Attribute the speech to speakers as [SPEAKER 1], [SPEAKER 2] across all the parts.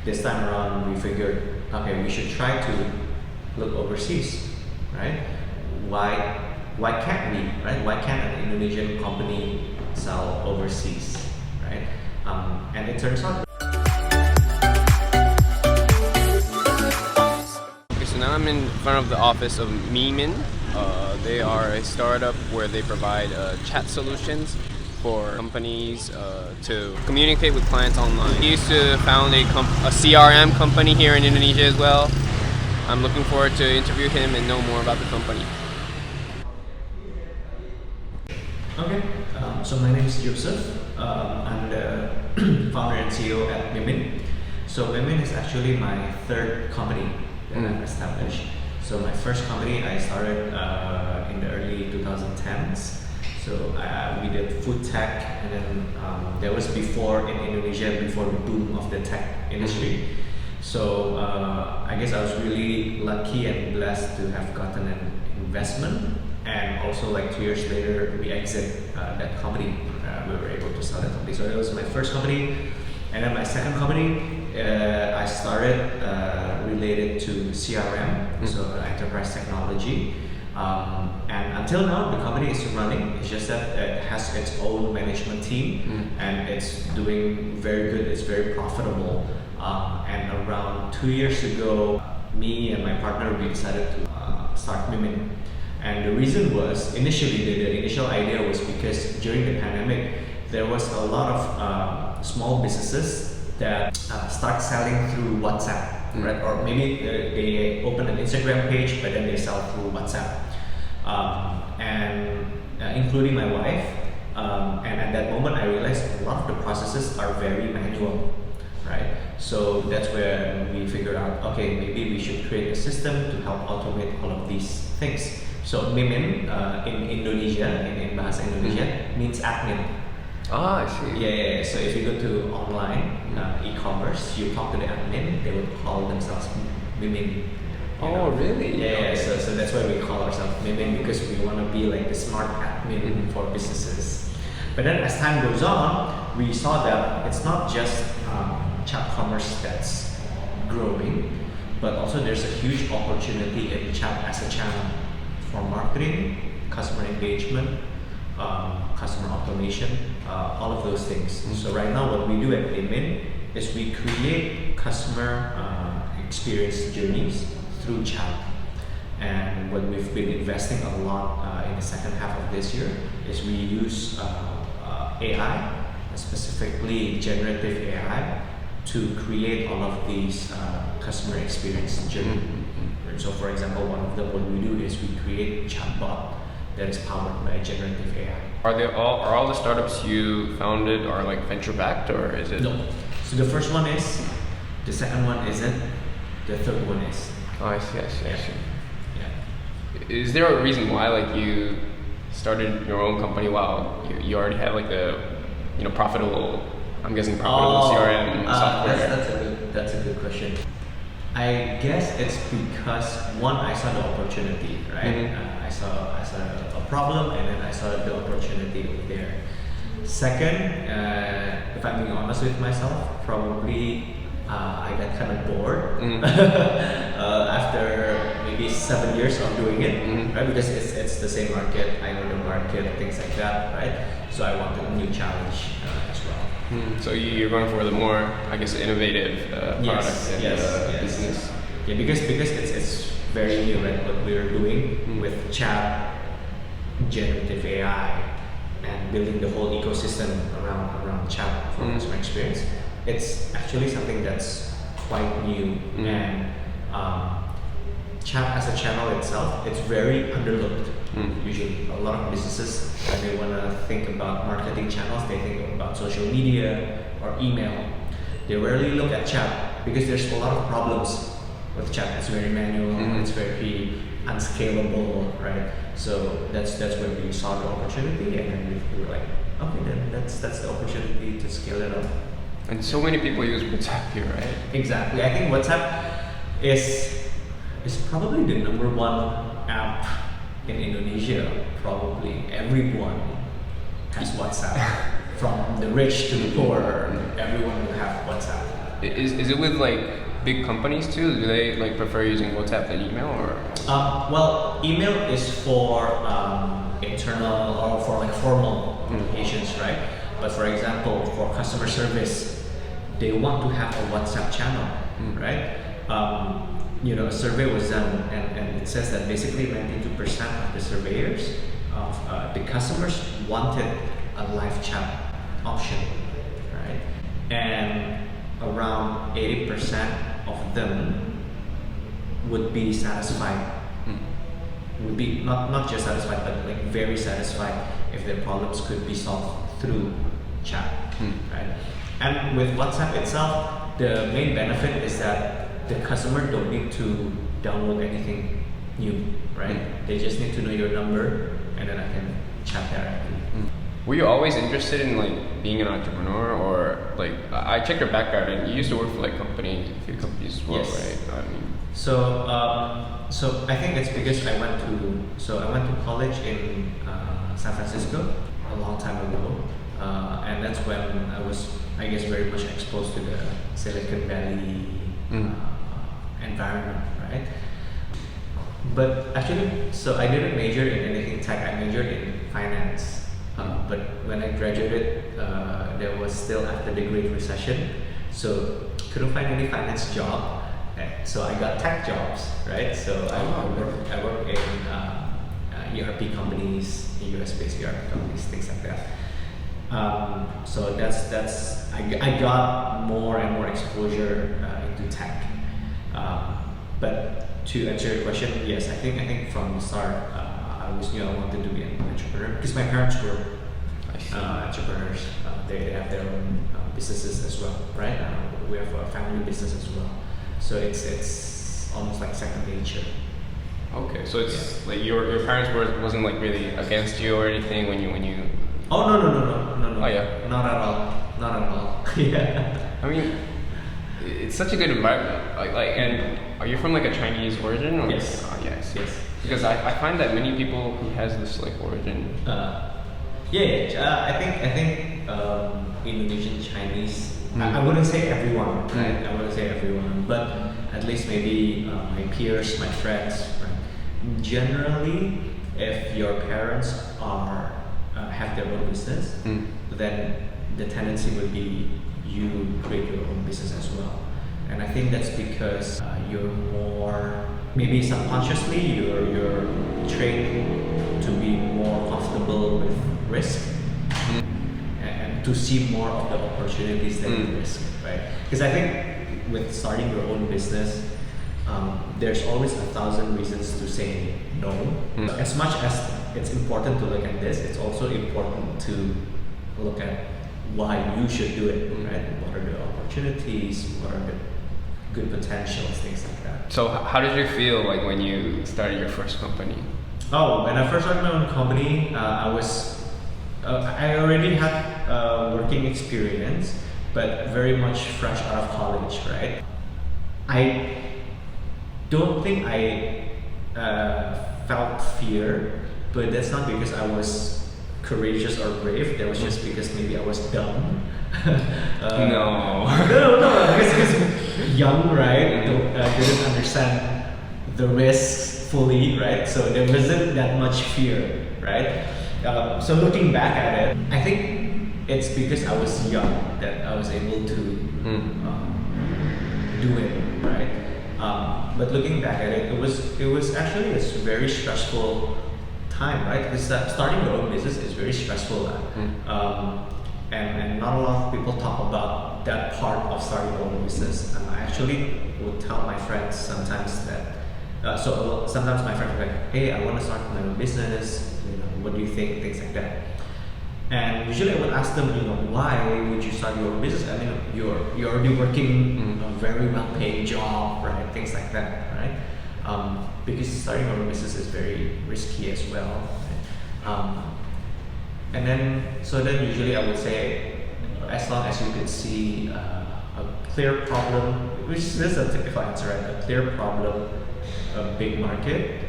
[SPEAKER 1] this time around we figured, okay, we should try to look overseas, right? Why can't we, right? Why can't an Indonesian company sell overseas, right? And it turns out.
[SPEAKER 2] Okay, so now I'm in front of the office of Mimin. They are a startup where they provide chat solutions for companies to communicate with clients online. He used to found a CRM company here in Indonesia as well. I'm looking forward to interview him and know more about the company.
[SPEAKER 1] Okay, so my name is Joseph. I'm the founder and CEO at Mimin. So Mimin is actually my third company that I've established. So my first company I started in the early 2010s. So we did food tech, and then that was before in Indonesia, before the boom of the tech industry. So I guess I was really lucky and blessed to have gotten an investment, and also like 2 years later we exit that company. We were able to sell that company. So that was my first company, and then my second company I started related to CRM, so enterprise technology. And until now, the company is running. It's just that it has its own management team, and it's doing very good. It's very profitable. And around 2 years ago, me and my partner, we decided to start Mimin. And the reason was, initially, the initial idea was because during the pandemic, there was a lot of small businesses that start selling through WhatsApp, right? Or maybe they open an Instagram page, but then they sell through WhatsApp. And including my wife. And at that moment, I realized a lot of the processes are very manual, right? So that's where we figured out, okay, maybe we should create a system to help automate all of these things. So Mimin in Indonesia, in Bahasa Indonesia, means admin.
[SPEAKER 2] Ah, I see.
[SPEAKER 1] Yeah. So if you go to online e-commerce, you talk to the admin, they would call themselves Mimin.
[SPEAKER 2] Oh, really?
[SPEAKER 1] Yeah. So that's why we call ourselves Mimin, because we want to be like the smart admin for businesses. But then as time goes on, we saw that it's not just chat commerce that's growing, but also there's a huge opportunity in chat as a channel for marketing, customer engagement, customer automation, all of those things. So right now what we do at Mimin is we create customer experience journeys through chat. And what we've been investing a lot in the second half of this year is we use AI, specifically generative AI, to create all of these customer experience journeys. So for example, one of them, what we do is we create a chatbot that is powered by generative AI.
[SPEAKER 2] Are all the startups you founded are like venture backed, or is it?
[SPEAKER 1] No. So the first one is, the second one isn't, the third one is.
[SPEAKER 2] Oh, I see.
[SPEAKER 1] Yeah.
[SPEAKER 2] Is there a reason why like you started your own company while you already have like a profitable, I'm guessing profitable CRM software?
[SPEAKER 1] That's a good question. I guess it's because one, I saw the opportunity, right? I saw a problem, and then I saw the opportunity over there. Second, if I'm being honest with myself, probably I got kind of bored after maybe 7 years of doing it, right? Because it's the same market, I know the market, things like that, right? So I wanted a new challenge as well.
[SPEAKER 2] So you're going for the more, I guess, innovative product and business.
[SPEAKER 1] Yeah, because it's very new, right? What we're doing with chat, generative AI, and building the whole ecosystem around chat for customer experience. It's actually something that's quite new, and chat as a channel itself, it's very underlooked. Usually, a lot of businesses, when they want to think about marketing channels, they think about social media or email. They rarely look at chat because there's a lot of problems with chat. It's very manual, it's very unscalable, right? So that's where we saw the opportunity, and then we were like, okay, then that's the opportunity to scale it up.
[SPEAKER 2] And so many people use WhatsApp here, right?
[SPEAKER 1] Exactly. I think WhatsApp is probably the number one app in Indonesia. Probably everyone has WhatsApp. From the rich to the poor, everyone will have WhatsApp.
[SPEAKER 2] Is it with like big companies too? Do they like prefer using WhatsApp than email or?
[SPEAKER 1] Well, email is for internal or for like formal communications, right? But for example, for customer service, they want to have a WhatsApp channel, right? A survey was done, and it says that basically 92% of the surveyors of the customers wanted a live chat option, right? And around 80% of them would be satisfied. Would be not just satisfied, but like very satisfied if their problems could be solved through chat, right? And with WhatsApp itself, the main benefit is that the customer don't need to download anything new, right? They just need to know your number, and then I can chat directly.
[SPEAKER 2] Were you always interested in like being an entrepreneur, or like I checked your background and you used to work for like a few companies as well,
[SPEAKER 1] Yes.
[SPEAKER 2] right?
[SPEAKER 1] So I think it's because I went to college in San Francisco a long time ago, and that's when I was, I guess, very much exposed to the Silicon Valley environment, right? But actually, so I didn't major in anything tech. I majored in finance. But when I graduated, there was still after the Great Recession, so couldn't find any finance job. So I got tech jobs, right? So I work in ERP companies, US-based ERP companies, things like that. So that's I got more and more exposure into tech. But to answer your question, yes, I think from the start I always knew I wanted to be an entrepreneur because my parents were entrepreneurs. They have their own businesses as well, right? We have a family business as well. So it's almost like second nature.
[SPEAKER 2] Okay, so it's like your parents wasn't like really against you or anything when you.
[SPEAKER 1] Oh no.
[SPEAKER 2] Oh yeah.
[SPEAKER 1] Not at all. Yeah.
[SPEAKER 2] I mean, it's such a good environment. Like, and are you from like a Chinese origin? Or?
[SPEAKER 1] Yes.
[SPEAKER 2] Oh, yes.
[SPEAKER 1] Yes.
[SPEAKER 2] Because I find that many people who has this like origin.
[SPEAKER 1] I think Indonesian Chinese. I wouldn't say everyone, right? I wouldn't say everyone, but at least maybe my peers, my friends. Right? Generally, if your parents are have their own business, then the tendency would be you create your own business as well. And I think that's because you're more, maybe subconsciously, you're trained to be more comfortable with risk and to see more of the opportunities than risk, right? Because I think with starting your own business, there's always 1,000 reasons to say no. As much as it's important to look at this, it's also important to look at why you should do it, right? What are the opportunities? What are the good potentials? Things like that.
[SPEAKER 2] So how did you feel like when you started your first company?
[SPEAKER 1] Oh, when I first started my own company, I already had working experience, but very much fresh out of college, right? I don't think I felt fear, but that's not because I was courageous or brave. That was just because maybe I was dumb.
[SPEAKER 2] No,
[SPEAKER 1] because young, right? Didn't understand the risks fully, right? So there wasn't that much fear, right? So looking back at it, I think it's because I was young that I was able to do it, right? But looking back at it, it was actually a very stressful time, right? Because starting your own business is very stressful, and not a lot of people talk about that part of starting your own business. I actually would tell my friends sometimes that. So sometimes my friends are like, "Hey, I want to start my own business. What do you think?" Things like that. And usually I would ask them, why would you start your own business? I mean, you're already working a very well-paid job, right? Things like that, right? Because starting your own business is very risky as well. Right? And then usually I would say, as long as you could see a clear problem, which is a typical answer, right? A clear problem, a big market,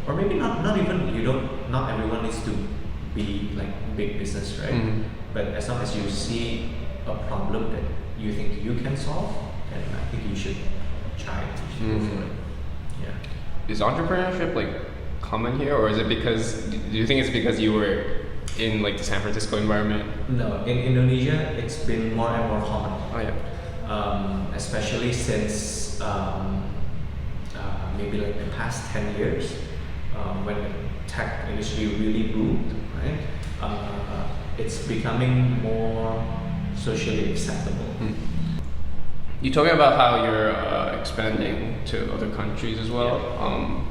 [SPEAKER 1] or maybe not even, not everyone needs to be like big business, right? But as long as you see a problem that you think you can solve, then I think you should try it. You should go for it. Yeah.
[SPEAKER 2] Is entrepreneurship like common here, or is it because? Do you think it's because you were in like the San Francisco environment?
[SPEAKER 1] No, in Indonesia, it's been more and more common.
[SPEAKER 2] Oh yeah.
[SPEAKER 1] Especially since maybe like the past 10 years, when the tech industry really boomed, right? It's becoming more socially acceptable.
[SPEAKER 2] You talking about how you're expanding to other countries as well.
[SPEAKER 1] Yeah.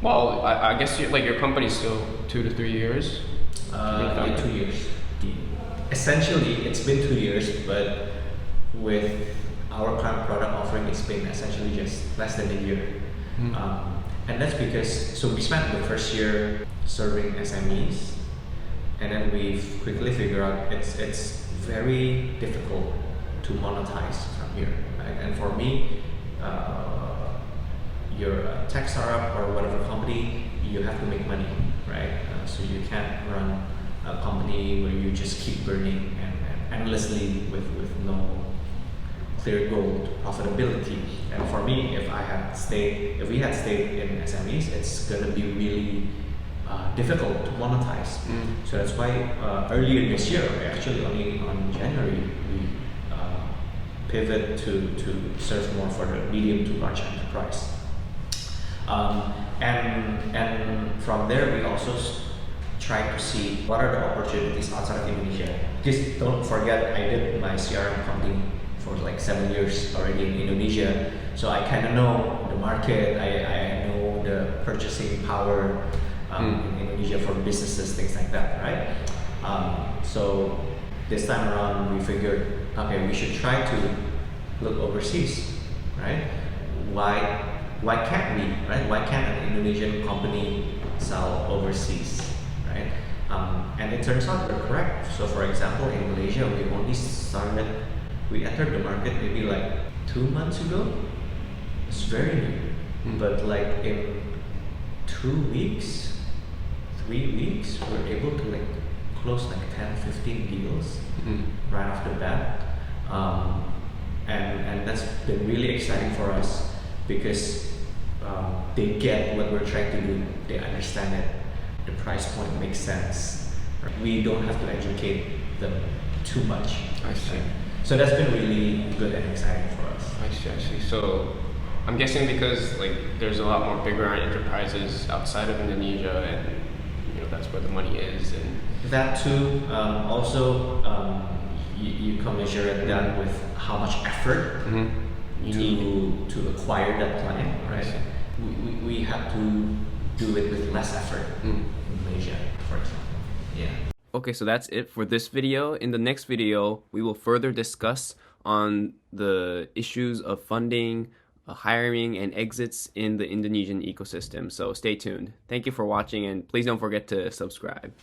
[SPEAKER 2] Well, I guess your company's still 2 to 3 years.
[SPEAKER 1] Yeah, 2 years. Essentially, it's been 2 years, but with our current product offering, it's been essentially just less than a year. And that's because, we spent the first year serving SMEs, and then we've quickly figured out it's very difficult to monetize from here, right? And for me, you're a tech startup or whatever company, you have to make money, right? So you can't run a company where you just keep burning and endlessly with no clear goal to profitability. And for me, if we had stayed in SMEs, it's gonna be really difficult to monetize. So that's why earlier this year, actually only on January, we pivot to serve more for the medium to large enterprise. And from there, we also try to see what are the opportunities outside of Indonesia. Just don't forget, I did my CRM company for like 7 years already in Indonesia, so I kind of know the market. I know the purchasing power in Indonesia for businesses, things like that, right? So this time around, we figured, okay, we should try to look overseas, right? Why can't we, right? Why can't an Indonesian company sell overseas, right? And it turns out we're correct. So for example, in Malaysia, we entered the market maybe like 2 months ago. It's very new. But like in 2 weeks, 3 weeks, we're able to like close like 10, 15 deals right off the bat. And that's been really exciting for us because they get what we're trying to do. They understand it. The price point makes sense. We don't have to educate them too much.
[SPEAKER 2] I see.
[SPEAKER 1] Right? So that's been really good and exciting for us.
[SPEAKER 2] I see. So I'm guessing because like there's a lot more bigger enterprises outside of Indonesia, and that's where the money is. And
[SPEAKER 1] that too. Also, you commiserate that with how much effort you need to acquire that client, right? We have to do it with less effort in Malaysia, for example. Yeah.
[SPEAKER 2] Okay, so that's it for this video. In the next video, we will further discuss on the issues of funding, hiring, and exits in the Indonesian ecosystem. So stay tuned. Thank you for watching, and please don't forget to subscribe.